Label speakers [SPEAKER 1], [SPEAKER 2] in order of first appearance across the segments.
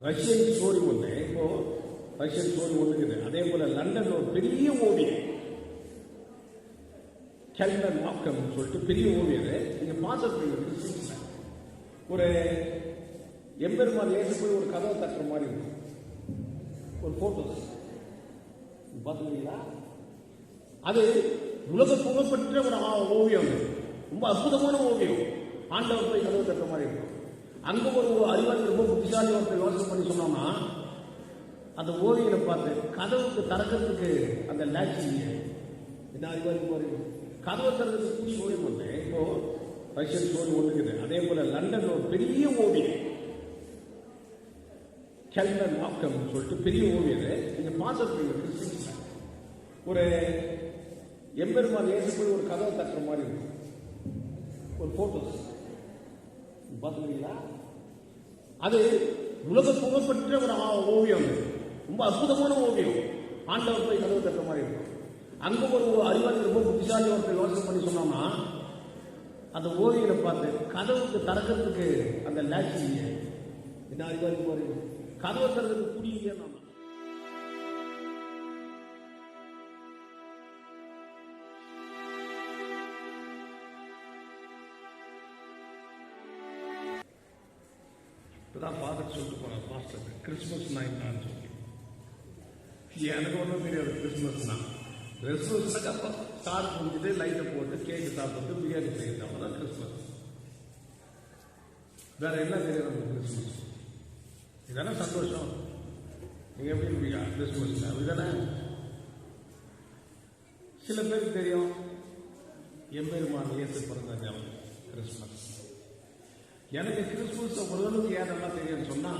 [SPEAKER 1] Russian story ஒன்று இப்போ Russian story ஒன்றுக்குது. அதே போல லண்டன் ஒரு பெரிய ஓவியர் கெல்டன் மார்க்கம் சொல்லிட்டு பெரிய ஓவியர் நீங்க பார்த்துருப்பீங்க. ஒரு எம்பெருமான் ஏசி போய் ஒரு கதவை தட்டுற மாதிரி இருக்கும். ஒரு போட்டோஸ் பார்த்துருக்கீங்களா? அது உலக புகழ்பெற்ற ஒரு ஓவியம். ரொம்ப அற்புதமான ஓவியம். ஆண்டவர் போய் கதவை தட்டுற மாதிரி இருக்கும். அங்க ஒரு அறிவாளி ரொம்ப புத்திசாலி ஒருத்தர் யோசனை பண்ணி சொன்னோம்னா அந்த ஓவியனை பார்த்து கதவுக்கு திறக்கிறதுக்கு அந்த லேட்சி என்ன அறிவாளி மாதிரி கதவை திறக்கிறதுக்கு புதிய ஓவியம் ஒன்று இப்போ ரஷ்யன் ஸ்டோரி ஒன்றுக்குது. அதே போல லண்டன் ஒரு பெரிய ஓவியர் கெல்டன் மார்க்கம் சொல்லிட்டு பெரிய ஓவியர் நீங்க பார்த்துருப்பீங்க. ஒரு எம்பெருமான் ஏசி போய் ஒரு கதவை தட்டுற மாதிரி இருக்கும். ஒரு போட்டோஸ் பார்த்துருக்கீங்களா? அது உலக புகழ்பெற்ற ஒரு ஓவியம். ரொம்ப அற்புதமான ஓவியம். ஆண்டவர் போய் கதவு தட்டுற மாதிரி இருக்கும். அங்க ஒரு அறிவாளி ரொம்ப புத்திசாலி ஒருத்தர் யோசனை பண்ணி சொன்னோம்னா அந்த ஓவியனை பார்த்து கதவுக்கு திறக்கிறதுக்கு அந்த லேட்சி என்ன அறிவாளி மாதிரி கதவை திறக்கிறதுக்கு புரியுதே. நாம இப்பதான் ஃபாதர் சொல்லிட்டு போனார் மாஸ்டர் கிறிஸ்துமஸ் நைட்னான்னு சொல்லி. எனக்கு ஒன்றும் தெரியாது கிறிஸ்துமஸ்னா. கிறிஸ்துமஸ்னாக்க அப்போ ஸ்டார் குடிச்சிட்டு லைட்டை போட்டு கேக்கு சாப்பிட்டு பிரியாணி செய்யணும் தான் கிறிஸ்துமஸ். வேற என்ன தெரியாது நமக்கு கிறிஸ்துமஸ். இதானே சந்தோஷம். நீங்க எப்படி இருப்பீங்க கிறிஸ்துமஸ்ல? அப்படிதானே? சில பேருக்கு தெரியும் எம்பெருமான் இயேசு பிறந்த கிறிஸ்துமஸ். எனக்கு கிறிஸ்துமஸ் ஓரளவுக்கு ஏன் நல்லா தெரியும்னு சொன்னா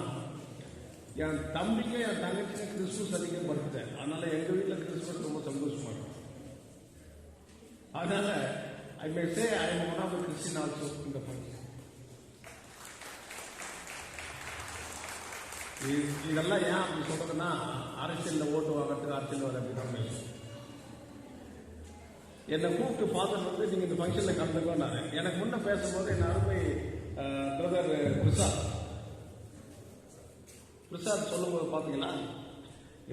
[SPEAKER 1] என் தம்பிக்கும் என் தங்கச்சிக்கும் கிறிஸ்துமஸ் அதிகம் படுத்துட்டேன். அதனால எங்க வீட்டில் கிறிஸ்துமஸ் ரொம்ப சந்தோஷமா இருக்கும். அதனால I may say I am one of the Christian also இந்த ஃபங்க்ஷன். இதெல்லாம் ஏன் அப்படி சொல்றதுன்னா அரசியலில் ஓட்டு வாங்கிறதுக்கு அரசியல் வர அப்படிதான் பேசும். என்னை கூப்பிட்டு பார்த்து நீங்க இந்த ஃபங்க்ஷன்ல கலந்துக்கோன்னாரு. எனக்கு முன்ன பேசும்போது என் அருமை பிரதர் பிரசாத் சொல்லும் போது பாத்தீங்கன்னா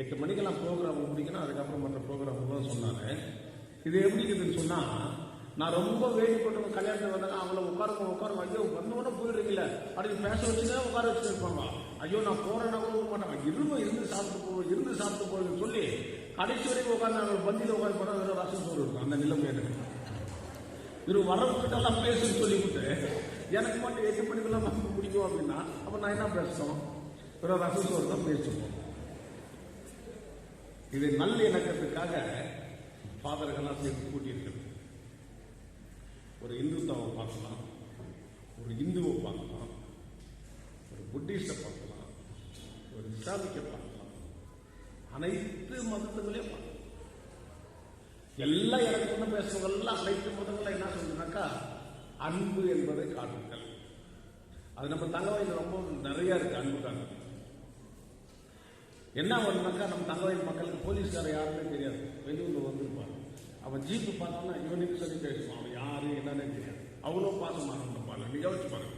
[SPEAKER 1] 8 மணிக்கெல்லாம் ப்ரோக்ராம் முடிக்கணும், அதுக்கப்புறம் மற்ற ப்ரோக்ராம் சொன்னாங்க. இது எப்படி இருக்குதுன்னு சொன்னா நான் ரொம்ப வேடி போட்டு கல்யாணத்தில் வந்தாங்க. அவங்கள உட்காருங்க ஐயோ வந்தவொடனே போயிடுறீங்கள அப்படி பேச வச்சுதான் உட்கார வச்சுட்டு இருப்பாங்க. ஐயோ நான் போறேன்னா கூட மாட்டாங்க. இருந்து சாப்பிட்டு போகுதுன்னு சொல்லி கடைசி வரைக்கும் உட்காந்து அவங்க பந்தியில் உட்காந்து போனா வெறும் ரசம் சோறு இருக்கும். அந்த நிலைமை எனக்கு இவர் வரவங்கிட்டெல்லாம் பேசுன்னு சொல்லிவிட்டு எனக்கு மட்டும் 8 மணிக்கெல்லாம் நமக்கு பிடிக்கும் அப்படின்னா அப்ப நான் என்ன பேசணும்? ஒரு ரசோடு தான் பேசுவோம். இது நல்ல இணக்கத்துக்காக ஃபாதர்கள்லாம் சேர்த்து கூட்டியிருக்கிறது. ஒரு இந்துத்துவை பார்க்கலாம், ஒரு இந்துவை பார்க்கலாம், ஒரு புத்திஸ்ட பார்க்கலாம், ஒரு இஸ்லாமிக்க பார்க்கலாம், அனைத்து மதத்துகளையும் பார்க்கலாம். எல்லாம் எனக்கு என்ன பேசுறவங்க அனைத்து மதங்களும் என்ன சொல்றதுனாக்கா அன்பு என்பதை காட்டுங்கள். அது நம்ம தங்கவயல் ரொம்ப நிறைய இருக்கு. அன்பு காட்டு என்ன ஒண்ணுனாக்கா நம்ம தங்கவயல் மக்களுக்கு போலீஸ்கார யாருமே தெரியாது. வெளியூர்ல வந்திருப்பாங்க. அவன் ஜீப்பு பார்த்தான்னா இவனுக்கு சொல்லி பேசுவான். அவன் யாரு என்னன்னே தெரியாது. அவ்வளோ பாசமான இருப்பாங்க. நீங்க யோசிச்சு பாருங்க.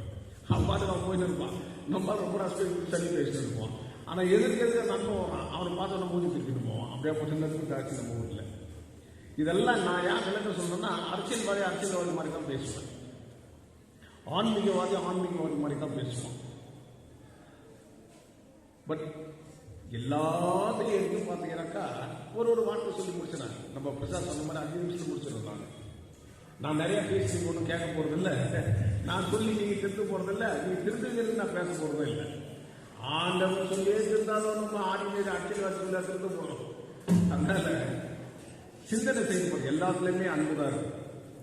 [SPEAKER 1] அவன் பாட்டு அவன் போயிட்டு இருப்பான். நம்ம ரொம்ப ரசிச்சு சொல்லி பேசிட்டு இருப்போம். ஆனா எதிர்க்க நம்ம அவனை பார்த்து மூஞ்சி திருப்பிட்டு போவான். அப்படியே போட்டு காட்சி நம்ம ஊர்ல. இதெல்லாம் நான் ஏன் விளக்க சொல்றேன்னா அரசியல்வாதி மாதிரி தான் பேசுவேன். ஆன்மீகவாதி மாதிரி தான் பேசுவோம். பட் எல்லாத்தையும் எடுத்து பார்த்தீங்கன்னாக்கா ஒரு வார்த்தை சொல்லி முடிச்சிடாங்க. நம்ம பிரசாத் சொன்ன மாதிரி 5 நிமிஷம் முடிச்சிருந்தாங்க. நான் நிறைய பேசி ஒன்றும் கேட்க போறது இல்லை. நான் சொல்லி நீங்க திருத்த போறது இல்லை. நீங்க திருத்துங்கிறது நான் பேச போறதும் இல்லை. ஆண்டவன் சொல்லியே திருந்தாலும் நம்ம ஆடினேரி அரசியல்வாதிகளை திருத்த போறோம். அதனால சிந்தனை செய்யப்படும். எல்லாத்துலயுமே அன்புதான் இருக்கும்.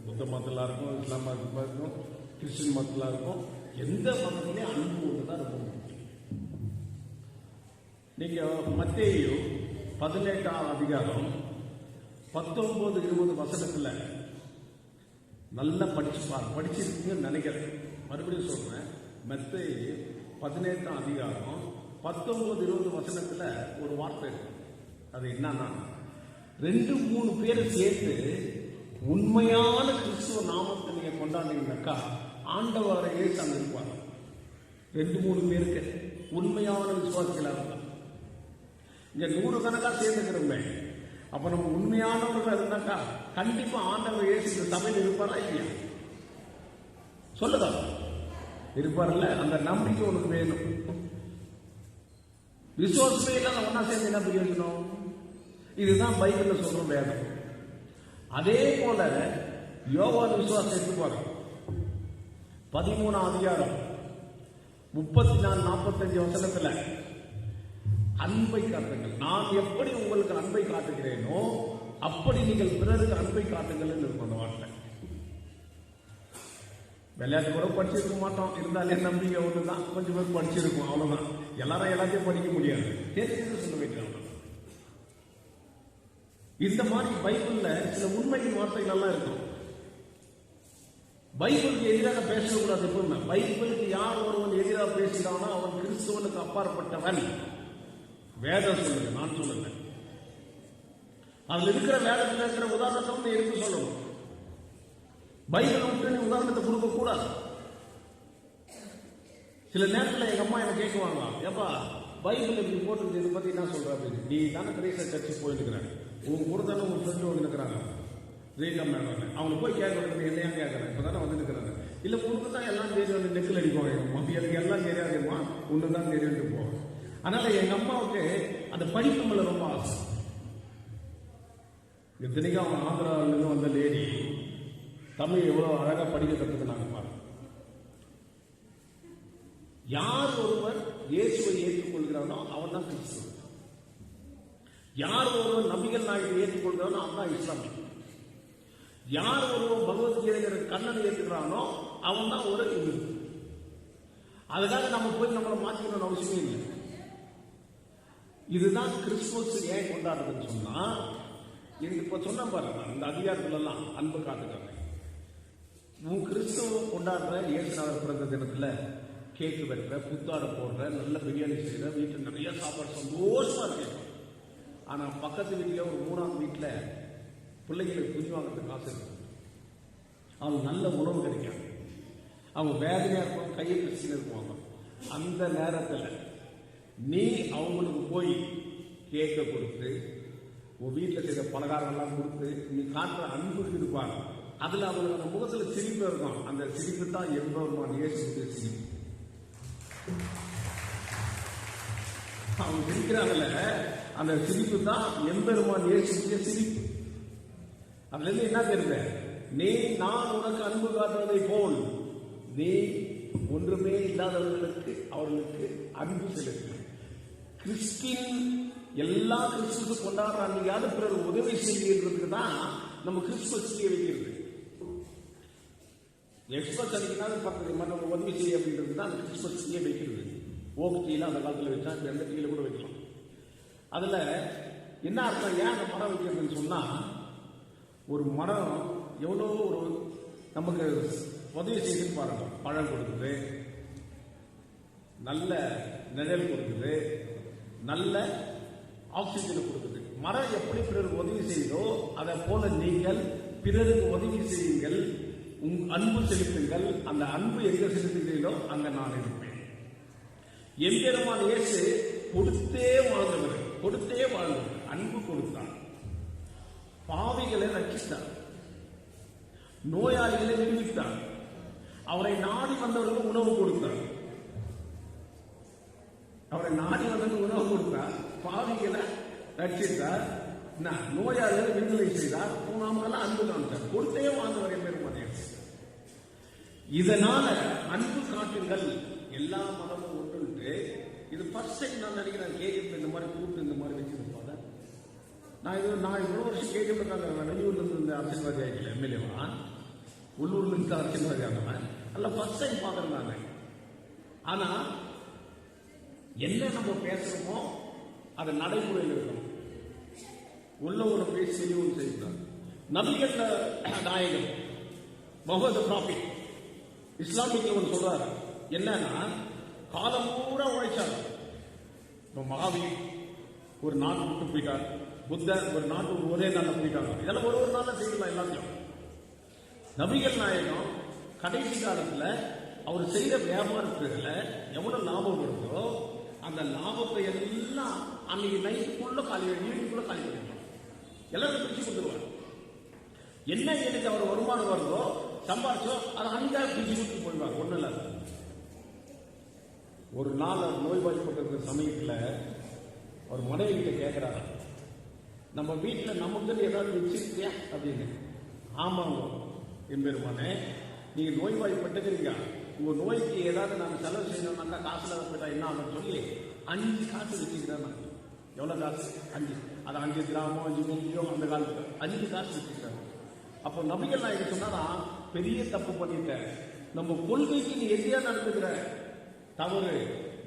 [SPEAKER 1] புத்த மதத்திலா இருக்கும், இஸ்லாம் மதத்திலா இருக்கும், கிறிஸ்டின் மதத்திலா இருக்கும். எந்த மதத்திலையும் அன்பு ஒன்றுதான் ரொம்ப முக்கியம். நீங்க மத்தேயு 18ஆம் அதிகாரம் 19-20 வசனத்துல நல்லா படிச்சிருக்கீங்கன்னு நினைக்கிறேன். மறுபடியும் சொல்றேன். மத்தேயு 18ஆம் அதிகாரம் 19-20 வசனத்துல ஒரு வார்த்தை இருக்கு. அது என்னன்னா 2-3 பேரை சேர்த்து உண்மையான கிறிஸ்துவ நாமத்தை நீங்க கொண்டாடுனீங்கன்னாக்கா ஆண்டவரையே அங்க இருப்பாங்க. 2-3 பேருக்கு உண்மையான விசுவாசிகளாக இருந்தாங்க. இங்க 100 கணக்கா சேர்ந்துக்கிறோமே, அப்ப நம்ம உண்மையானவர்கள் இருந்தாக்கா கண்டிப்பா ஆண்டவர் இயேசு இந்த சபையில் இருப்பாரா இல்லையா? சொல்லுதா? இருப்பார்ல. அந்த நம்பிக்கை உனக்கு வேணும். விசுவாசமே இல்லாத ஒன்னா சேர்ந்து என்ன பிரயோஜனம்? இதுதான் பைபிள்ல சொல்ற வேதம். அதே போல யோவான் விசுவாசம் எடுத்துப்பாரு. 13ஆம் அதிகாரம் 34-45 வசனத்துல அன்பை காட்டுங்கள், நான் எப்படி உங்களுக்கு அன்பை காட்டுகிறேனோ அப்படி நீங்கள் பிறருக்கு அன்பை காட்டுங்கள் இருக்கும் அந்த வார்த்தை. விளையாட்டு கூட படிச்சிருக்க மாட்டோம், இருந்தாலே நம்பிக்கை ஒண்ணுதான். கொஞ்சம் பேர் படிச்சிருக்கும், அவ்வளவுதான். எல்லாரும் எல்லாத்தையும் படிக்க முடியாது, தெரிஞ்சு சொல்ல வைக்கிறோம். இந்த மாதிரி பைபிள்ல சில உண்மையின் வார்த்தைகள் எல்லாம் இருக்கும். பைபிளுக்கு எதிராக பேசக்கூடாது. எப்பவுமே பைபிளுக்கு யார் ஒருவன் எதிராக பேசுகிறானோ அவன் கிறிஸ்துவனுக்கு அப்பாற்பட்டவன். வேதம் சொல்லுங்க, நான் சொல்லுங்க. அதுல இருக்கிற வேதத்தில் இருக்கிற உதாரணத்தை எடுத்து சொல்லணும். பைபிள் விட்டு நீ உதாரணத்தை கொடுக்க கூடாது. சில நேரத்தில் எங்க அம்மா என்ன கேட்குவாங்க, ஏப்பா பைபிள் இப்படி போட்டு இதை பத்தி என்ன சொல்ற அப்படின்னு. நீ தானே கிரேச சர்ச்சு போயிருக்கிறாங்க, உங்க கூட தானே உங்க ஃப்ரெண்டு வந்து இருக்கிறாங்க ரீகா மேடம், அவங்க போய் கேட்கறது என்னையா கேட்கறேன், இப்பதானே வந்து இருக்கிறாங்க. இல்ல உனக்கு தான் எல்லாம் தெரியும், நெக்கில் அடிப்பாங்க. எனக்கு எல்லாம் தெரியாதுமா, ஒன்று தான் தெரியும்ட்டு போவோம். அதனால எங்க அம்மாவுக்கு அந்த படிப்பு மேல ரொம்ப ஆசை. இத்தனைக்கும் அவங்க ஆந்திராவிலிருந்து வந்த லேடி தமிழ் எவ்வளவு அழகா படிக்க கற்றுக்கினாங்க பாருங்க. யார் ஒருவர் இயேசுவை ஏற்றுக்கொள்கிறானோ அவன் தான் கிறிஸ்துவ. யார் ஒருவர் நபிகள் நாயகத்தை ஏற்றுக்கொள்கிறானோ அவன் தான் இஸ்லாமிய. யார் ஒருவன் பகவத்கீதைங்கிற கண்ணனை ஏற்றுக்கிறானோ அவன் தான் ஒரு இந்து. அதுக்காக நம்ம போய் நம்மளை மாற்றிக்கணும்னு அவசியமே இல்லை. இதுதான் கிறிஸ்துமஸ் ஏன் கொண்டாடுறதுன்னு சொன்னா, எனக்கு இப்ப சொன்ன பாருங்க, இந்த அதிகாரத்துல எல்லாம் அன்பு காட்டுக்காங்க. உன் கிறிஸ்துவ கொண்டாடுற இயேசுநாதர் பிறந்த தினத்துல கேக்கு வெட்டுற, புத்தாடை போடுற, நல்ல பிரியாணி செய்யற, வீட்டுல நிறைய சாப்பாடு சந்தோஷமா இருக்கு. ஆனா பக்கத்து வீட்டுல ஒரு 3ஆம் வீட்டுல பிள்ளைங்களுக்கு துணி வாங்குறதுக்கு காசு இருக்கு, அவங்க நல்ல உணவு கிடைக்காது, அவங்க வேதனையா இருக்கும், கையை பிரச்சனை இருக்குவாங்க. அந்த நேரத்துல நீ அவங்களுக்கு போய் கேக்க கொடுத்து, உன் வீட்டில் செய்த பலகாரம் எல்லாம் கொடுத்து நீ காட்டுற அன்புக்கு இருப்பாங்க. அதுல அவங்களுக்கு அந்த முகத்துல சிரிப்பு இருக்கும். அந்த சிரிப்பு தான் எவ்வளவு இயேசுடைய சிரிப்பு. அவங்க சிரிக்கிறாங்கல்ல, அந்த சிரிப்பு தான் எம்பெருமான் இயேசுடைய சிரிப்பு. அதுல இருந்து என்ன தெரியுது? நீ நான் உனக்கு அன்பு காட்டுவதை போல் நீ ஒன்றுமே இல்லாதவர்களுக்கு அவர்களுக்கு அன்பு செலுத்து. கிறிஸ்டின் எல்லா கிறிஸ்துவ கொண்டாடுறாங்க, யாரு பிறர் உதவி செய்யறதுக்கு தான் நம்ம கிறிஸ்துவ செய்ய வைக்கிறது. எக்ஸ்பிரஸ் அன்னைக்குனால பக்கத்து மற்ற உதவி செய்ய அப்படின்றது தான் அந்த கிறிஸ்துவ செய்ய வைக்கிறது. ஓகேல அந்த காலத்தில் வச்சா எந்த கீழே கூட வைக்கலாம். அதுல என்ன அர்த்தம், ஏன் அந்த மரம் வைக்கிறதுன்னு சொன்னா, ஒரு மரம் எவ்வளவு ஒரு நமக்கு உதவி செய்யுதுன்னு பாருங்க. பழம் கொடுக்குது, நல்ல நிழல் கொடுக்குது, நல்ல ஆக்சிஜன் கொடுக்குது. மரம் எப்படி பிறருக்கு உதவி செய்தோ அதை போல நீங்கள் பிறருக்கு உதவி செய்யுங்கள், அன்பு செலுத்துங்கள். அந்த அன்பு எங்க செலுத்துகிறீர்களோ அங்க நான் இருப்பேன். எம்பெருமான இயேசு கொடுத்தே வாழ்ந்தவர், கொடுத்தே வாழ்ந்தவர். அன்பு கொடுத்தார், பாவிகளை ரட்சித்தார், நோயாளிகளை விடுவித்தார், அவரை நாடி வந்தவர்களுக்கு உணவு கொடுத்தார். அவரை நாடி வந்தவர்களுக்கு உணவு கொடுத்தார், பாவிகளை ரட்சித்தார், நோயாளிகளை விடுதலை செய்தார், நாமெல்லாம் அன்பு காமித்தார். கொடுத்தே வாழ்ந்தவர் எம்பெருமான இயேசு. இதனால அன்பு காட்டுங்கள், எல்லா மதமும் ஒன்று. இது ஃபர்ஸ்ட் டைம் நான் நினைக்கிறேன் கேஜிஎம் இந்த மாதிரி கூப்பிட்டு இந்த மாதிரி வச்சிருப்பாங்க. நான் இவ்வளவு வருஷம் கேஜிஎம் இருக்காங்க. வெளியூர்ல இருந்து இந்த அரசியல்வாதி ஆகிக்கல, எம்எல்ஏவா உள்ளூர்ல இருந்து அரசியல்வாதி ஆனவன் அல்ல, ஃபர்ஸ்ட் டைம் பாக்குறேன் நானு. ஆனா என்ன நம்ம பேசுறோமோ அதை நடைமுறையில் இருக்கணும். உள்ள ஒரு பேசி செய்யவும் செய்கிறார். நபிகள் நாயகம் முஹம்மது ப்ராஃபிட் இஸ்லாமிக்ல ஒன்று சொல்றாரு. என்னன்னா, காலம் பூரா உழைச்சார். மகாவீர் ஒரு நாட்டு விட்டு போயிட்டார், புத்தர் ஒரு நாட்டு ஒரே நாளில் போயிட்டாங்க. இதெல்லாம் ஒரு நாளில் செய்யலாம் எல்லாத்தையும். நபிகள் நாயகம் கடைசி காலத்துல அவர் செய்த வியாபாரத்துல எவ்வளவு லாபம் வருதோ அந்த லாபத்தை எல்லாம் அன்னைக்கு நைட்டுக்குள்ள ஈவினிங்குள்ள காலி பண்ணிடுவாங்க. எல்லாரும் பிரிச்சு கொடுத்துருவாங்க. என்ன எனக்கு அவர் வருமானம் வருதோ சம்பாதிச்சோ அதை அங்கே பிரிச்சு கொடுத்து போயிடுவாங்க. ஒன்றும் இல்லை. ஒரு நாள் அவர் நோய்வாய்ப்பட்டிருக்கிற சமயத்தில் அவர் மனைவி கிட்ட கேட்கிறாரு, நம்ம வீட்டில் நமக்கு ஏதாவது வச்சிருக்கியா அப்படின்னு. ஆமாங்க என்பெருமானே, நீங்க நோய்வாய்ப்பட்டுக்கிறீங்க, உங்க நோய்க்கு ஏதாவது நாங்கள் செலவு செய்யணும்னாக்கா காசு இல்லாத போயிட்டா என்ன ஆகும் சொல்லி 5 காசு வச்சுக்கிறேன். எவ்வளவு காசு? 5. அது 5 கிராமம் 5 மில்லியோ அந்த காலத்துல 5 காசு வச்சுக்கிறாங்க. அப்போ நபிகள் நாயகம் சொன்னா, பெரிய தப்பு பண்ணிட்டேன், நம்ம கொள்கைக்கு நீ எதிரியா நடந்துக்கிற தவறு,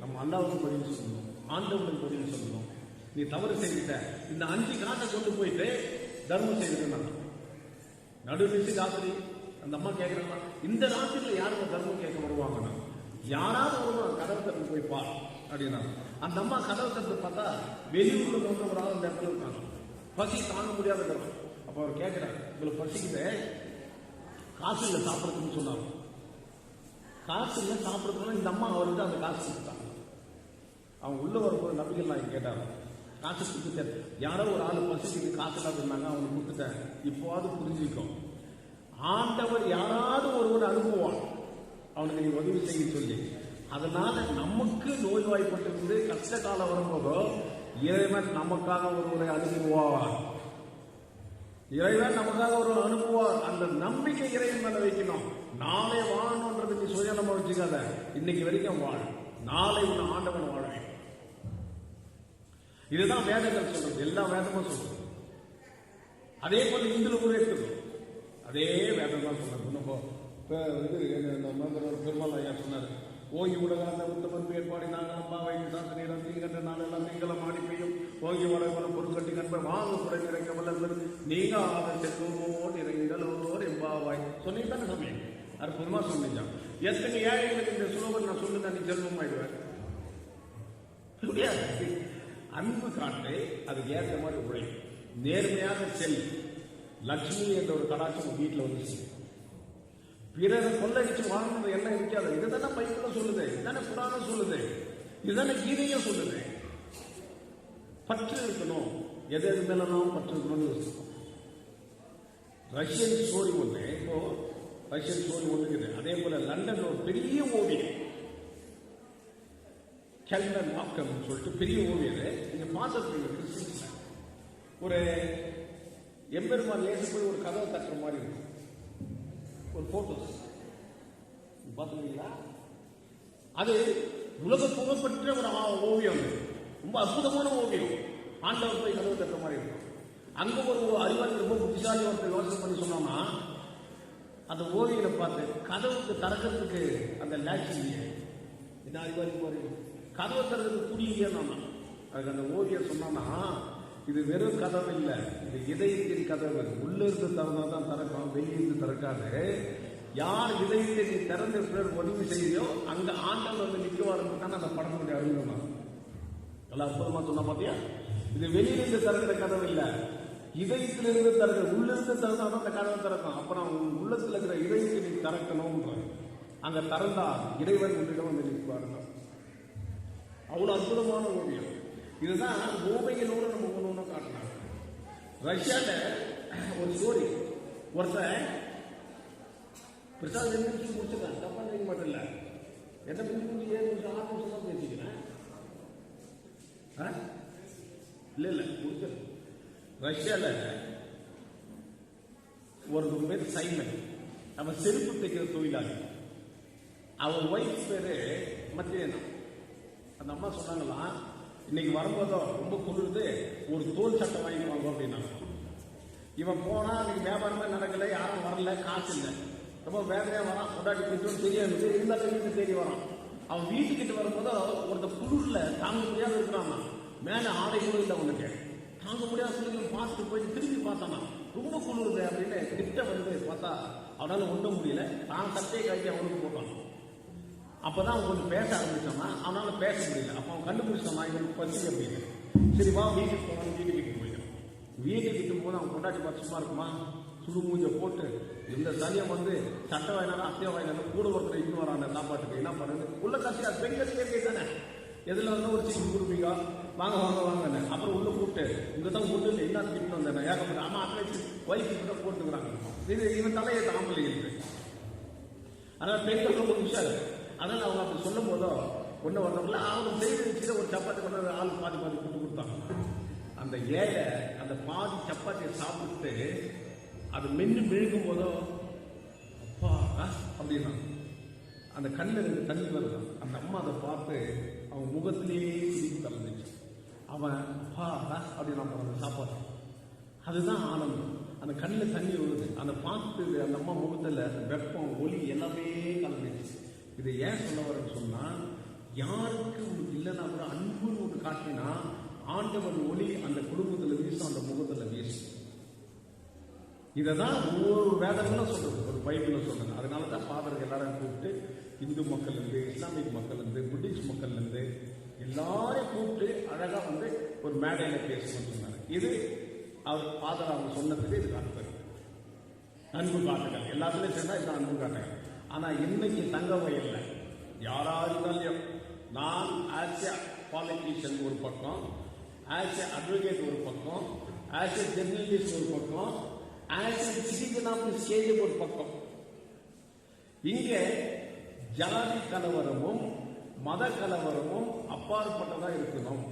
[SPEAKER 1] நம்ம அல்லாவுக்கு பதில் சொல்லணும், ஆண்டவனுக்கு பதில் சொல்லணும். நீ தவறு செய்துட்ட, இந்த 5 காசை கொண்டு போயிட்டு தர்மம் செய்துட்டு நடுநிசி ராத்திரி அந்த அம்மா கேட்கறாங்க, இந்த ராத்திரியில யாரும் தர்மம் கேட்க வருவாங்கன்னா யாராவது வருவாங்க, கதவை திறந்து போய் பார் அப்படின்னா. அந்த அம்மா கதவை திறந்து பார்த்தா வெளியூர்ல வந்தவராக அந்த இடத்துல இருக்காங்க, பசி தாங்க முடியாத தர்மம். அப்ப அவர் கேட்கிறார், உங்களுக்கு பசிக்குது, காசு இல்லை சாப்பிட்றதுன்னு சொன்னாங்க. காசு இல்லை சாப்பிட்றதுனா இந்த அம்மா அவர்கிட்ட அந்த காசு கொடுத்தாங்க. அவங்க உள்ள வரும்போது நபிகள் நான் கேட்டாங்க, காசு கொடுத்துட்டேன், யாரோ ஒரு ஆள் பசிக்கு காசு இல்லாத இருந்தாங்க, அவனுக்கு கொடுத்துட்டேன், இப்போவாது புரிஞ்சுக்கும். ஆண்டவர் யாராவது ஒருவர் அனுப்புவான் அவனுக்கு நீ உதவி செய்ய சொல்லி. அதனால நமக்கு நோய்வாய்ப்பட்டிருந்து கஷ்ட காலம் வரும்போதோ இறைவன் நமக்காக ஒருவரை அனுப்புவார். இறைவன் நமக்காக ஒரு அனுப்புவார். அந்த நம்பிக்கை இறைவன் மேல வைக்கணும். நாளை வாழணும்ன்றது நீ சுயநலமா வச்சுக்காத, இன்னைக்கு வரைக்கும் வாழ, நாளை உன்னை ஆண்டவன் வாழ்வேன். இதுதான் வேதங்கள் சொல்றது, எல்லா வேதமும் சொல்றது. அதே போல இந்துல கூட எடுத்துக்கணும், அதே வேதம் தான் சொல்றது. பெருமாள் ஐயா சொன்னாரு, ஓங்கி உலகாந்த உத்தமன் ஏற்பாடி நாங்கள் அம்பாவை சாசனையிடம் தீங்கன்ற நாளெல்லாம் நீங்களும் மாடி பெய்யும், ஓங்கி உலகம் பொருட்கட்டி கண்பர் வாங்க குறை நிறைக்க வல்லவர் நீங்க ஆவல் செல்வோமோடு இறங்கிகளோர் எம்பாவாய் சொன்னீங்க தானே சமயம். அற்புதமா சொன்னீங்க. எத்தனை ஏழைகளுக்கு இந்த சுலோகன் நான் சொல்லுங்க, நீ செல்வம் ஆயிடுவார். அன்பு காட்டு, அதுக்கு ஏற்ற மாதிரி உழை, நேர்மையாக செல். லட்சுமி என்ற ஒரு கடாட்சம் வீட்டில் வந்து பிறரை கொள்ளடிச்சு வாங்கணும் என்ன இருக்காது. இதுதானே பைபிள்ல சொல்லுது, இதுதானே புராணம் சொல்லுது, இதுதானே கீதையும் சொல்லுது. பற்று இருக்கணும், எது எது மேலாம் பற்று இருக்கணும்னு யோசிக்கணும். ரஷ்யன் ஸ்டோரி ஒன்று, இப்போ ரஷ்யன் ஸ்டோரி ஒன்று இருக்குது. அதே போல லண்டன் ஒரு பெரிய ஓவியம் கெல்டன் மார்க்கம் சொல்லிட்டு பெரிய ஓவியர், நீங்க பார்த்துருக்கீங்க. ஒரு எம்பெருமான் ஏசி போய் ஒரு கதவை தட்டுற மாதிரி இருக்கும், ஒரு போட்டோஸ் பார்த்துருக்கீங்களா? அது உலக புகழ்பெற்ற ஒரு ஓவியம், ரொம்ப அற்புதமான ஓவியம். ஆண்டவர் போய் கதவை தட்டுற மாதிரி இருக்கும். அங்க ஒரு அறிவாளி ரொம்ப புத்திசாலி ஒருத்தர் யோசனை பண்ணி சொன்னோம்னா, அந்த ஓவியத்தை பார்த்து கதவுக்கு திறக்கிறதுக்கு அந்த லேட்ச் இல்லையே, என்ன அறிவாளி மாதிரி கதவை திறக்கிறதுக்கு புரியலையே. அதுக்கு அந்த ஓவியம் சொன்னோம்னா, இது வெறும் கதவு இல்லை, இது இதயத்தின் கதவு. உள்ள இருந்து திறந்தா தான் திறக்கும், வெளியிருந்து திறக்காது. யார் இதயத்தை நீ திறந்து உதவி செய்யறியோ அங்க ஆண்டவர் வந்து நிற்கவாருன்னு அந்த படத்தினுடைய அறிவுமா எல்லாம் அற்புதமா சொன்னா பாத்தியா. இது வெளியிலிருந்து திறக்கிற கதவு இல்லை, இதயத்திலிருந்து திறக்கிற, உள்ள இருந்து திறந்தா தான் அந்த கதவை திறக்கும். அப்புறம் உள்ளத்துல இருக்கிற இதயத்தை நீ திறக்கணும்ன்ற, அங்க திறந்தா இறைவன் உன்னிடம் வந்து நிற்பாருங்க. அவ்வளவு அற்புதமான ஓவியம். இதுதான் ஓவியனோடு நம்ம ஒன்று காட்டினாங்க. ரஷ்யால ஒரு ஸ்டோரி, ஒருத்தன் பிரசாத் 2 நிமிஷம் முடிச்சுட்டேன், தப்பா நினைக்க மாட்டேன். இல்லை என்ன 7 நிமிஷம் 6 நிமிஷம் தான் பேசிக்கிறேன். இல்லை இல்லை முடிச்சது. ரஷ்யால ஒரு பேர் சைமன், அவன் செருப்பு தைக்கிற தொழிலாளி. அவன் ஒய்ஃப் பேரு மத்தியனா. அந்த அம்மா சொன்னாங்களாம், இன்னைக்கு வரும்போதோ ரொம்ப குளிர்ந்து ஒரு தோல் சட்டை வாங்கிட்டு வாங்க அப்படின்னா. இவன் போனா இன்னைக்கு வியாபாரமே நடக்கல, யாரும் வரல, காசு இல்லை, ரொம்ப வேலையா வரான். கொண்டாடி போயிட்டு தெரியாது, இருந்தாலும் வீட்டுக்கு தேடி வரான். அவன் வீட்டுக்கிட்ட வரும்போது ஒருத்த குளிர்ல தாங்க முடியாத இருக்கிறான். மேல ஆடை கூட இல்லை, அவனுக்கு தாங்க முடியாத சொல்லி பார்த்துட்டு போயிட்டு திரும்பி பார்த்தானா, ரொம்ப குளிருது அப்படின்னு கிட்ட வந்து பார்த்தா அவனால ஒன்றும் முடியல. தான் சட்டையை கட்டி அவனுக்கு போட்டான். அப்பதான் அவன் கொஞ்சம் பேச ஆரம்பிச்சானா, அவனால பேச முடியல. அப்ப அவன் கண்டுபிடிச்சானா இவனுக்கு பசி அப்படின்னு. சரி வா வீட்டுக்கு போனாலும் வீட்டுக்கு போயிடும். வீட்டுக்கு போது அவன் கொண்டாடி பார்த்து சும்மா இருக்குமா, சுடு மூஞ்ச போட்டு இந்த சனியம் வந்து சட்டை வாங்கினாலும் அத்தையை வாங்கினாலும் கூட ஒருத்தர் இன்னும் வரான் சாப்பாட்டுக்கு, என்ன பண்ணுறது உள்ள கட்சி. அது பெண்கள் இயற்கை தானே, எதில் வந்து ஒரு சிக்கன் குருப்பிக்கா வாங்க வாங்க வாங்க. அப்புறம் உள்ள கூப்பிட்டு இங்கே தான் ஒன்று இல்லை என்ன திட்டு வந்தேன் ஏகப்பட்ட ஆமா அட்லீஸ்ட் ஒய்ஃபு தான் போட்டுக்கிறாங்க. இது இவன் தலையை தாமலை இருக்கு. அதனால பெண்கள் ரொம்ப உஷாரு. அதனால அவங்க அப்படி சொல்லும் போதோ ஒன்று வரல அவங்க செய்து வச்சுட்டு ஒரு சப்பாத்தி கொண்டு ஆள் பாதி பாதி கூட்டு கொடுத்தாங்க. அந்த ஏழை அந்த பாதி சப்பாத்தியை சாப்பிட்டு அது மென்று விழுகும் போதோ அப்பா அப்படின்னா அந்த கண்ணில் இருந்து தண்ணி வருது. அந்த அம்மா அதை பார்த்து அவன் முகத்திலேயே சிரிப்பு கலந்துச்சு. அவன் அப்பா அப்படின்னு அந்த சாப்பாடு அதுதான் ஆனந்தம். அந்த கண்ணில் தண்ணி வருது. அந்த பார்த்து அந்த அம்மா முகத்தில் வெப்பம் ஒலி எல்லாமே கலந்துச்சு. இதை ஏன் சொல்ல வரேன்னு சொன்னா, யாருக்கு உங்களுக்கு இல்லைன்னா கூட அன்புன்னு ஒன்று காட்டினா ஆண்டவன் ஒளி அந்த குடும்பத்தில் வீசும், அந்த முகத்தில் வீசும். இதைதான் ஒவ்வொரு வேதங்களும் சொல்றது, ஒரு பைபிளும் சொல்றது. அதனால தான் ஃபாதருக்கு எல்லாரும் கூப்பிட்டு இந்து மக்கள் இருந்து இஸ்லாமிக் மக்கள் இருந்து புத்திஸ்ட் மக்கள் இருந்து எல்லாரையும் கூப்பிட்டு அழகா வந்து ஒரு மேடையில பேசணும்னு சொன்னாங்க. இது அவர் ஃபாதர் அவங்க சொன்னதுக்கு இது காட்டுறது அன்பு காட்டுகள். எல்லாத்துலயும் சேர்ந்தா இது அன்பு காட்டுகள். ஆனா இன்னைக்கு தங்க வயல்ல யாரா இருந்தாலும் நான் ஆஸ் எ பாலிட்டிஷியன் ஒரு பக்கம், ஆஸ் எ அட்வொகேட் ஒரு பக்கம், ஆஸ் எ ஜெர்னலிஸ்ட் ஒரு பக்கம், as a citizen of the state ஒரு பக்கம். இங்கே ஜாதி கலவரமும் மத கலவரமும் அப்பாற்பட்டதா இருக்கணும்.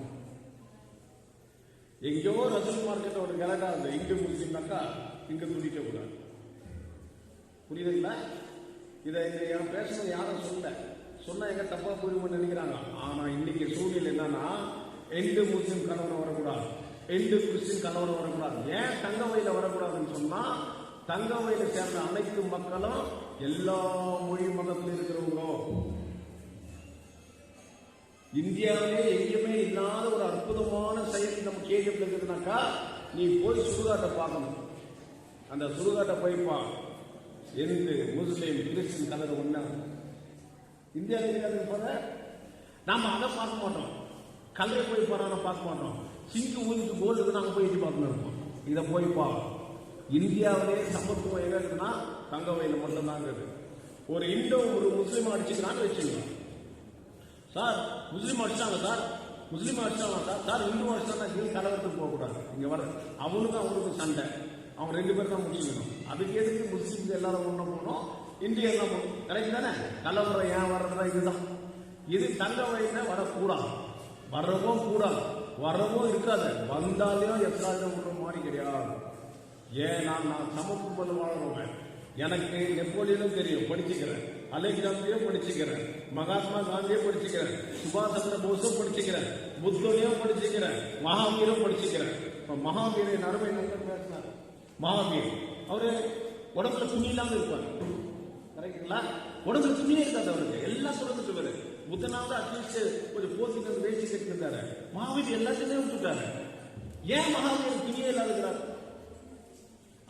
[SPEAKER 1] எங்கேயோ ரசல் மார்க்கெட் ஒரு கலடா இருந்த இங்கு முஸ்லீம்னாக்கா இங்க துடிக்க கூடாது. புரியுதுங்களா? இதை என் பேசணும் யாரும் சொன்னா எங்க தப்பா புரியும்னு நினைக்கிறாங்க. ஆனா இன்னைக்கு சூழ்நிலை என்னன்னா, எண்டு முஸ்லீம் கலவரம் வரக்கூடாது, எண்டு கிறிஸ்டின் கலவரம் வரக்கூடாது. ஏன் தங்கவயில வரக்கூடாதுன்னு சொன்னா, தங்கவயில சேர்ந்த அனைத்து மக்களும் எல்லா மொழி மதத்தில் இருக்கிறவங்களோ இந்தியாவிலே எங்கேயுமே இல்லாத ஒரு அற்புதமான செயல் நம்ம கேள்வி இருக்குனாக்கா, நீ போய் சுடுகாட்டை பார்க்கணும். அந்த சுடுகாட்டை போய்ப்பா, எந்த முஸ்லீம் கிறிஸ்டின் கலர் ஒண்ணா இந்தியாவில் போற நாம அதை பார்க்க மாட்டோம். கல்லை போய் போறான பார்க்க மாட்டோம். சிங்கு ஊருக்கு கோல்டுக்கு நாங்க போய் பார்க்கணும் இருக்கோம். இதை போய்ப்பா, இந்தியாவிலே சமத்துவம் எங்க இருக்குன்னா தங்கவயில மட்டும்தான் இருக்குது. ஒரு இண்டோ ஒரு முஸ்லீம் அடிச்சுக்கிறான்னு வச்சுக்கலாம். சார் முஸ்லீம் அடிச்சாங்க சார், முஸ்லீம் அடிச்சாங்க சார் இந்து அடிச்சாங்க, நீ கலவரத்துக்கு போகக்கூடாது. இங்க வர அவனுக்கும் சண்டை, அவன் ரெண்டு பேரும் தான் முடிச்சுக்கணும். அதுக்கு எதுக்கு முஸ்லீம்ஸ் எல்லாரும் ஒண்ணு போகணும், இந்தியா எல்லாம் போகணும். கரெக்ட் தானே? கலவரம் ஏன் வர்றதுனா இதுதான். இது தங்க வயல வரக்கூடாது, வரவும் கூடாது, வரவும் இருக்காது. வந்தாலும் எப்படாலும் ஒரு மாதிரி கிடையாது. ஏன் நான் சமத்துவம் வாழ்றவன். எனக்கு நெப்போலியனும் தெரியும், படிச்சுக்கிறேன். அலெக்சாண்டரையும் படிச்சுக்கிறேன், மகாத்மா காந்தியும் படிச்சுக்கிறேன், சுபாஷ் சந்திர போஸும் படிச்சுக்கிறேன், புத்தனையும் படிச்சுக்கிறேன், மகாவீரும் படிச்சுக்கிறேன். இப்ப மகாவீரின் அருமை நண்பர் பேசினார். மகாவீர் அவரு உடம்புல துணி இல்லாம இருப்பாரு. கரெக்டுங்களா? உடம்புல துணியே இருக்காது அவருக்கு, எல்லாம் சொல்லிட்டு வருது. புத்தனாவது அட்லீஸ்ட் கொஞ்சம் போத்திட்டு வேட்டி கட்டிருந்தாரு. மகாவீர் எல்லாத்தையுமே விட்டுட்டாரு. ஏன் மகாவீர் துணியே இல்லாதுக்கிறார்?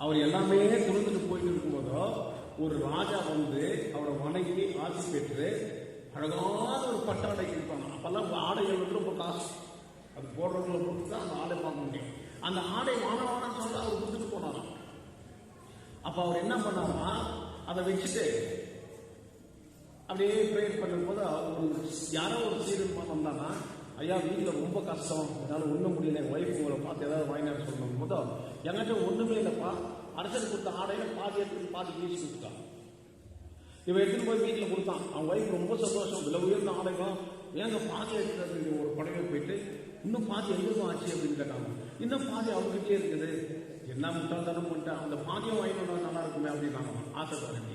[SPEAKER 1] அவர் எல்லாமே துறந்துட்டு போயிட்டு இருக்கும்போதோ ஒரு ராஜா வந்து அவரை வணங்கி ஆட்சி பெற்று அழகான ஒரு பட்டாடை இருப்பாங்க. அப்பெல்லாம் ஆடைகள் வந்து ரொம்ப காசு, அது போடுறவங்களை பொறுத்து தான் அந்த ஆடை பார்க்க முடியும். அந்த ஆடை வானவானு சொல்லி அவர் கொடுத்துட்டு போனாராம். அப்ப அவர் என்ன பண்ணாருன்னா, அதை வச்சுட்டு அப்படியே ப்ரேயர் பண்ணும் போது யாரோ ஒரு சீரன் வந்தானா, ஐயா வீட்டில் ரொம்ப கஷ்டம், என்னால் ஒன்றும் முடியல, ஒய்ஃப் உங்களை பார்த்து ஏதாவது வாங்கினான்னு சொல்லணும் போது, என்கிட்ட ஒன்றுமே இல்லைப்பா, அரசர் கொடுத்த ஆடையில பாதி எடுத்து பாதி வீசி கொடுத்தான். இவன் எடுத்துட்டு போய் வீட்டில் கொடுத்தான். அவன் ஒய்ஃப் ரொம்ப சந்தோஷம், விலை உயர்ந்த ஆடைகளும் ஏங்க பாதி எடுத்து ஒரு படையில போயிட்டு இன்னும் பாதி எங்களுக்கும் ஆச்சு அப்படின்னு கேட்டாங்க. இன்னும் பாதி அவங்ககிட்டே இருக்குது. என்ன முட்டாள்தனம் பண்ணிட்டேன், அந்த பாதியும் வாங்கினோம் நல்லா இருக்குமே அப்படின்னு ஆசைப்படுறேன்.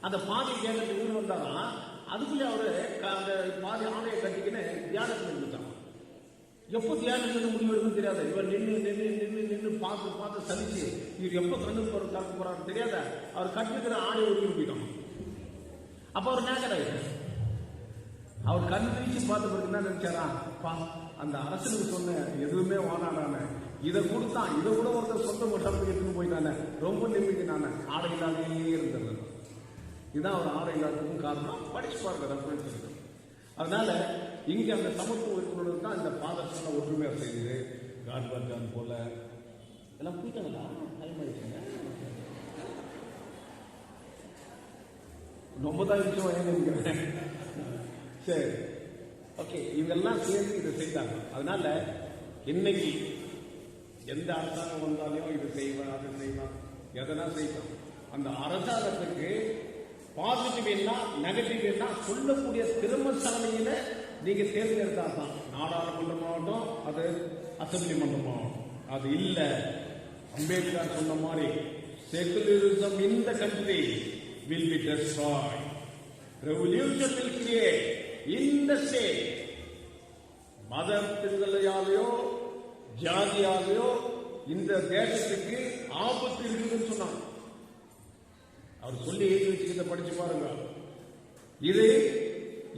[SPEAKER 1] அந்த பாதி கேட்கறதுக்கு ஊர் வந்தாரா, அதுக்குள்ளே அவரு அந்த பாதி ஆடையை கட்டிக்கின்னு தியானத்தில் இருந்துட்டான். எப்போ தியானத்தில் முடிவெடுக்கும் தெரியாது. இவர் நின்று பார்த்து சலிச்சு இவர் எப்போ கண்ணு கலக்க போறாரு தெரியாத அவர் கட்டிருக்கிற ஆடை ஒதுக்கி போயிட்டோம். அப்ப அவர் நேக்கராயிரு. அவர் கண் வீச்சு பார்த்து பிறகு என்ன நினைச்சாரா, அந்த அரசனுக்கு சொன்ன எதுவுமே வானாடான இதை கொடுத்தான், இதை கூட ஒருத்தர் சொந்த மட்டத்துக்கு எடுத்துன்னு போயிட்டானே, ரொம்ப நிம்மதினான ஆடை இல்லாதே இருந்தது. இதுதான் அவர் ஆடை இல்லாததுக்கும் காரணம். படிச்சு பாருங்க ரெஃபரன்ஸ் இருக்கு. அதனால இங்க அந்த சமத்துவ இருக்கிறது தான் இந்த பாதர்ஷன ஒற்றுமையா செய்யுது. காட்பாஜான் போல எல்லாம் போயிட்டாங்களா, டைம் ஆயிடுச்சுங்க, ரொம்ப தான் நிமிஷம் வாங்கிக்கிறேன். சரி, ஓகே, இவங்கெல்லாம் சேர்ந்து இதை செய்தாங்க. அதனால இன்னைக்கு எந்த அரசாங்கம் வந்தாலும் இது செய்வான் அது செய்வான் எதனா செய்வான். அந்த அரசாங்கத்துக்கு பாசிட்டிவ் என்ன நெகட்டிவ் என்ன சொல்லக்கூடிய திறமசாலையில நீங்க தேர்ந்தெடுத்தா தான் நாடாளுமன்றமாகட்டும், அது அசம்பிளி மன்றமாகட்டும். அது இல்ல, அம்பேத்கர் சொன்ன மாதிரி secularism in the country will be destroyed. Revolution will create in the state. மதத்தினாலேயோ ஜாதியாலேயோ இந்த தேசத்துக்கு ஆபத்து இருக்குதுன்னு சொன்னாங்க. அவர் சொல்லி எழுதி வச்சுக்கிறத படிச்சு பாருங்க. இது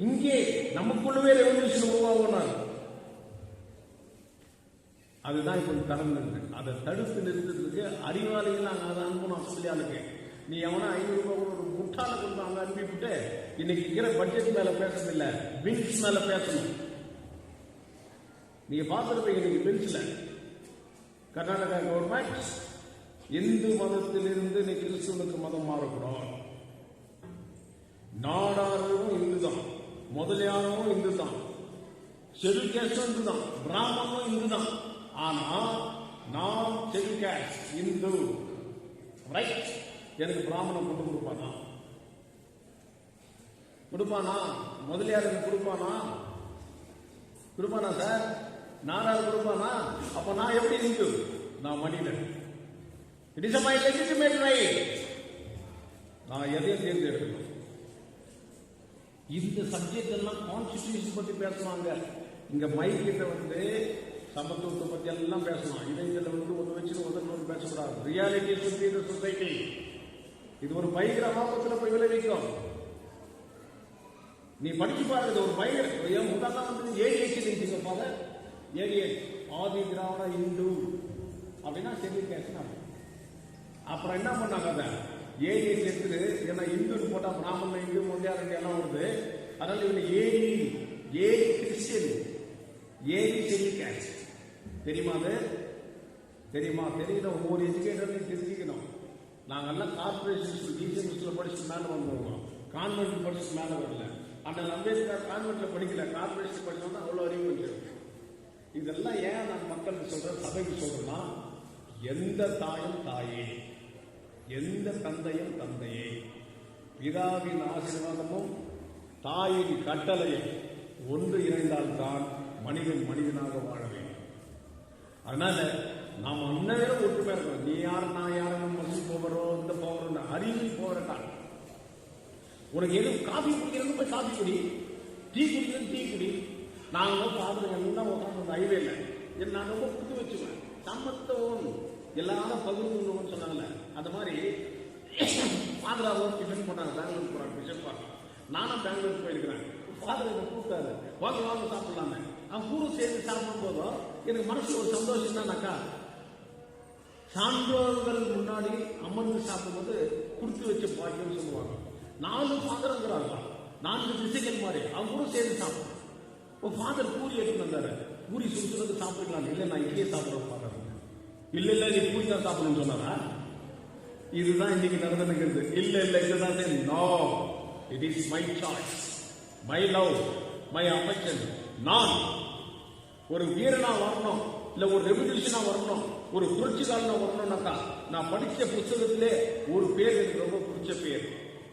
[SPEAKER 1] இங்கே நமக்குள்ளவே ரெவல்யூஷன் உருவாகுனாங்க. அதுதான் இப்ப கடந்தது. அதை தடுத்து நிறுத்துறதுக்கு அறிவாளிகள் நாங்கள் அதை அனுப்பணும். அசம்பிளியாளுக்கு நீ எவனா 500 ரூபாய் ஒரு முட்டாள கொண்டு அங்க அனுப்பிவிட்டு இன்னைக்கு இருக்கிற பட்ஜெட் மேல பேசுறதில்ல, பில்ஸ் மேல பேசணும். நீங்க பார்த்துருப்பீங்க இன்னைக்கு பில்ஸ்ல கர்நாடகா கவர்மெண்ட் இந்து மதத்திலிருந்து நீ கிறிஸ்துவனுக்கு மதம் மாறக்கூடாது. நாடாரும் இந்து தான், முதலியாரும் இந்து தான், ஷெட்யூல் கேஸ்டும் இந்து தான், பிராமணனும் இந்து தான். ஆனா நான் ஷெட்யூல் கேஸ்ட் இந்து, ரைட்? எனக்கு பிராமணன் கொண்டு கொடுப்பானா? கொடுப்பானா? முதலியாருக்கு கொடுப்பானா சார்? நாடாரு கொடுப்பானா? அப்ப நான் எப்படி இந்து? நான் மனிதன். It is my legitimate right. நான் எதையும் தேர்ந்தெடுக்கணும். இந்த சப்ஜெக்ட் எல்லாம் கான்ஸ்டிடியூஷன் பத்தி பேசுவாங்க. இங்க மைக்கிட்ட சமத்துவத்தை பத்தி எல்லாம் பேசணும். இடையில ஒன்று வச்சு ஒன்று பேசக்கூடாது. ரியாலிட்டி சுத்தி இந்த சொசைட்டி இது ஒரு பயங்கர ஆபத்துல போய் விளைவிக்கும். நீ படிச்சு பாருங்க. ஒரு பயங்கர முதல்ல ஏடிஎச் பாரு. ஏடிஎச் ஆதி திராவிட இந்து அப்படின்னா ஷெட்யூல் கேஸ்ட். அப்புறம் என்ன பண்ணாங்க? அதை ஏடிஎச் எடுத்துட்டு, ஏன்னா இந்துன்னு போட்டா பிராமணன் இந்து மொழியார் எல்லாம் வருது. அதனால இவங்க ஏடி கிறிஸ்டியன், ஏடி ஷெட்யூல் கேஸ்ட். தெரியுமா? அது தெரியுமா? தெரியல. ஒவ்வொரு எஜுகேட்டரையும் தெரிஞ்சுக்கணும். நாங்கெல்லாம் கார்பரேஷன் டிசிஎம்எஸ்ல படிச்சுட்டு மேல வந்துருவோம். கான்வென்ட் படிச்சுட்டு மேல வரல. ஆனால் அம்பேத்கர் கான்வென்ட்ல படிக்கல, கார்பரேஷன் படிச்சோம்னா அவ்வளவு அறிவு வச்சிருக்கோம். இதெல்லாம் ஏன் நான் மக்களுக்கு சொல்றேன், சபைக்கு சொல்றேன்னா, எந்த தாயும் தாயே, எந்த தந்தையும் தந்தையே, பிதாவின் ஆசீர்வாதமும் தாயின் கட்டளையும் ஒன்று இணைந்தால்தான் மனிதன் மனிதனாக வாழ வேண்டும். அதனால நாம் அந்நேரம் ஒற்றுமையா இருக்கணும். நீ யார் நான் யார், நம்ம போகிறோம் இந்த போகிறோம் அறிவில் போகிறா. உனக்கு எதுவும் காஃபி குடிக்கிறது போய் காஃபி குடி, டீ குடிக்கிறது டீ குடி. நாங்களும் பாதுகாப்பு எல்லாம் உட்காந்து ஹைவேல நான் ரொம்ப புது வச்சுக்குவேன். சமத்துவம் எல்லாரும் பகிர்ந்து சொன்னாங்கல்ல, அந்த மாதிரி பாதுகாப்பு டிஃபன் பண்ணாங்க. பெங்களூர் போறாங்க பிஷப்பா. நானும் பெங்களூர் போயிருக்கிறேன். ஃபாதர் என்னை கூப்பிட்டாரு, வாங்க சாப்பிடலாமே. அவன் கூட சேர்ந்து சாப்பிடும் போதும் எனக்கு மனசு ஒரு சந்தோஷம் தானாக்கா. சான்றோர்கள் முன்னாடி அமர்ந்து சாப்பிடும்போது கொடுத்து வச்ச பாக்கியம் சொல்லுவாங்க. 4 ஃபாதருங்கிறாங்க, 4 திசைகள் மாதிரி. அவங்க கூட சேர்ந்து சாப்பிடும். ஒரு ஃபாதர் பூரி எடுத்து வந்தாரு. பூரி சுடுறது சாப்பிடலாம். இல்லை நான் இங்கேயே சாப்பிடுறேன் ஃபாதர். இல்ல நீ பூரி தான் சாப்பிடணும்னு சொன்னாரா? இதுதான் இன்னைக்கு நடந்துக்கிறது. இல்ல இதுதான். No, it is my choice, my love, my affection. நான் ஒரு வீரனா வரணும், இல்ல ஒரு ரெவல்யூஷனா வரணும், ஒரு புரட்சிகாரனா வரணும்னாக்கா நான் படிச்ச புத்தகத்திலே ஒரு பேர் எனக்கு ரொம்ப பிடிச்ச பேர்.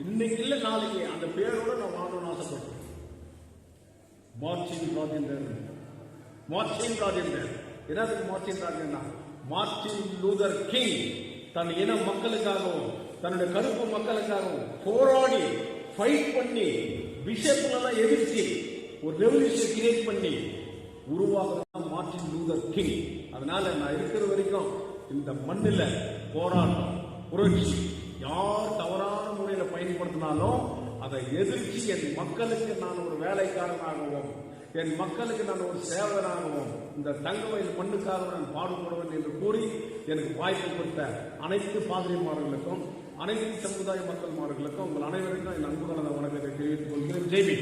[SPEAKER 1] இன்னைக்கு இல்ல நாளைக்கு அந்த பேரோட நான் வாழணும்னு ஆசைப்படுறேன். மார்டின் ராஜேந்தர். என்னதுக்கு Martin Rajendar? Martin Luther King தன் இன மக்களுக்காகவும் தன்னுடைய கருப்பு மக்களுக்காகவும் போராடி ஃபைட் பண்ணி பிஷப்லாம் எதிர்த்து ஒரு ரெவல்யூஷன் கிரியேட் பண்ணி உருவாக மார்டின் லூதர் கிங். அதனால நான் இருக்கிற வரைக்கும் இந்த மண்ணில் போராட்டம் புரட்சி யார் தவறான முறையில பயன்படுத்தினாலும் அதை எதிர்த்து என் மக்களுக்கு நான் ஒரு வேலைக்காரனாகவும் என் மக்களுக்கு நான் ஒரு சேவகனாகவும் இந்த தங்கவயல் மண்ணுக்காக நான் பாடுபடுவேன் என்று கூறி எனக்கு வாய்ப்பு கொடுத்த அனைத்து பாதிரிமார்களுக்கும் அனைத்து சமுதாய மக்கள் மார்களுக்கும் உங்கள் அனைவருக்கும் என் அன்புகளை வணக்கத்தை தெரிவித்துக் கொள்கிறேன். ஜெய்பி.